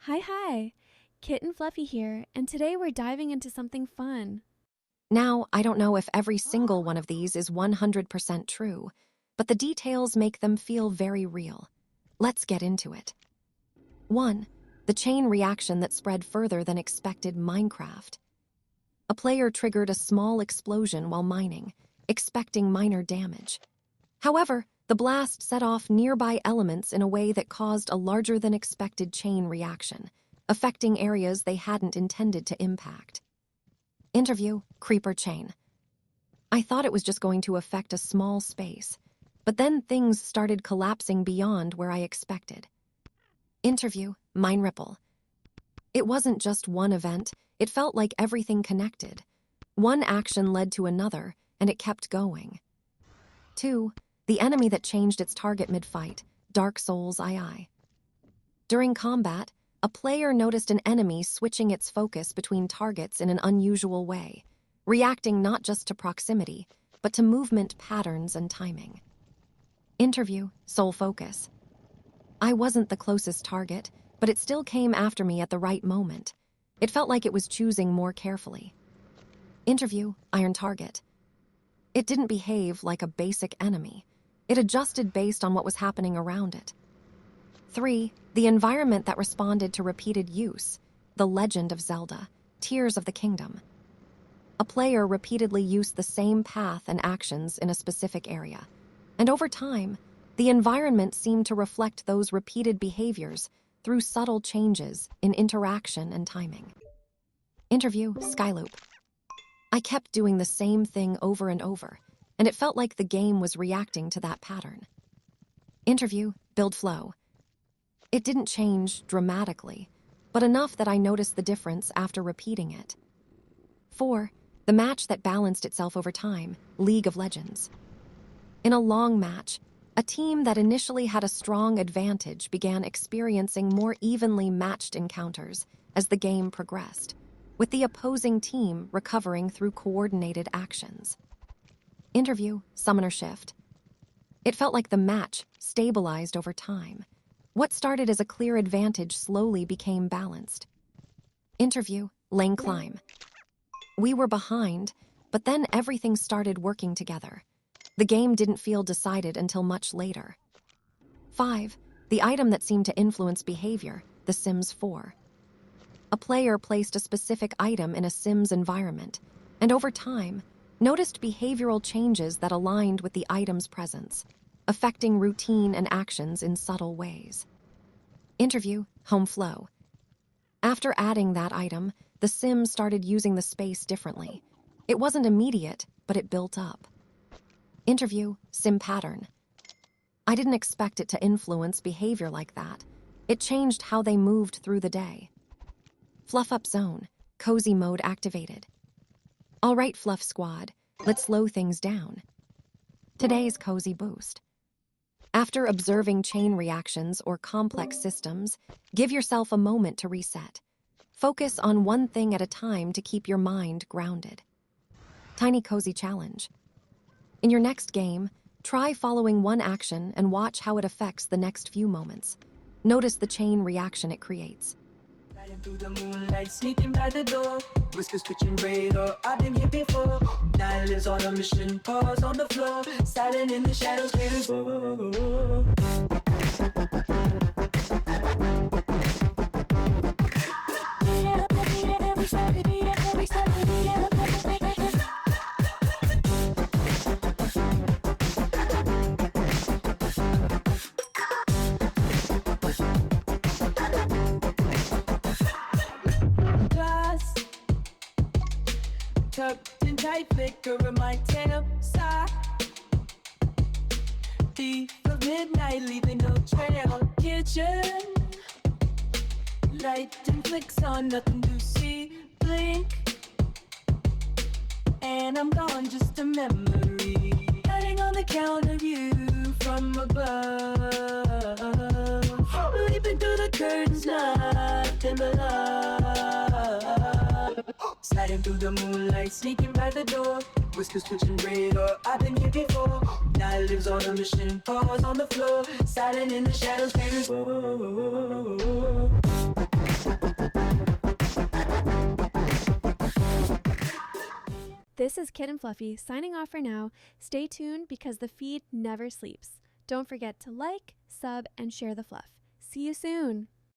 Hi. Kitten Fluffy here, and today we're diving into something fun. Now, I don't know if every single one of these is 100% true, but the details make them feel very real. Let's get into it. 1. The chain reaction that spread further than expected. Minecraft. A player triggered a small explosion while mining, expecting minor damage. However, the blast set off nearby elements in a way that caused a larger than expected chain reaction, affecting areas they hadn't intended to impact. Interview, creeper chain. I thought it was just going to affect a small space, but then things started collapsing beyond where I expected. Interview, mine ripple. It wasn't just one event, it felt like everything connected. One action led to another, and it kept going. 2. The enemy that changed its target mid-fight, Dark Souls II. During combat, a player noticed an enemy switching its focus between targets in an unusual way, reacting not just to proximity, but to movement patterns and timing. Interview, soul focus. I wasn't the closest target, but it still came after me at the right moment. It felt like it was choosing more carefully. Interview, iron target. It didn't behave like a basic enemy. It adjusted based on what was happening around it. 3. The environment that responded to repeated use. The Legend of Zelda, Tears of the Kingdom. A player repeatedly used the same path and actions in a specific area, and over time, the environment seemed to reflect those repeated behaviors through subtle changes in interaction and timing. Interview, Skyloop. I kept doing the same thing over and over, and it felt like the game was reacting to that pattern. Interview, build flow. It didn't change dramatically, but enough that I noticed the difference after repeating it. 4. The match that balanced itself over time, League of Legends. In a long match, a team that initially had a strong advantage began experiencing more evenly matched encounters as the game progressed, with the opposing team recovering through coordinated actions. Interview, Summoner Shift. It felt like the match stabilized over time. What started as a clear advantage slowly became balanced. Interview, Lane Climb. We were behind, but then everything started working together. The game didn't feel decided until much later. 5. The item that seemed to influence behavior, The Sims 4. A player placed a specific item in a Sims environment, and over time, noticed behavioral changes that aligned with the item's presence, affecting routine and actions in subtle ways. Interview, Home Flow. After adding that item, the Sim started using the space differently. It wasn't immediate, but it built up. Interview, Sim Pattern. I didn't expect it to influence behavior like that. It changed how they moved through the day. Fluff Up Zone, Cozy Mode activated. All right, Fluff Squad, let's slow things down. Today's Cozy Boost. After observing chain reactions or complex systems, give yourself a moment to reset. Focus on one thing at a time to keep your mind grounded. Tiny Cozy Challenge. In your next game, try following one action and watch how it affects the next few moments. Notice the chain reaction it creates. Riding through the moonlight, sneaking by the door. Whiskers twitching radar, I've been here before. Night lives on a mission, paws on the floor. Silent in the shadows, haters. Whoa. Tucked in tight, flicker of my tail side. Thief of midnight, leaving no trail. Kitchen light and flicks on, nothing to see. Blink, and I'm gone, just a memory. Hiding on the counter view from above. Leaping through the curtains, nothing but love. Sliding through the moonlight, sneaking by the door. Whiskers twitching radar, I've been here before. Night lives on a mission, paws on the floor. Silent in the shadows, haters. Whoa. This is Kitten Fluffy signing off for now. Stay tuned because the feed never sleeps. Don't forget to like, sub, and share the fluff. See you soon!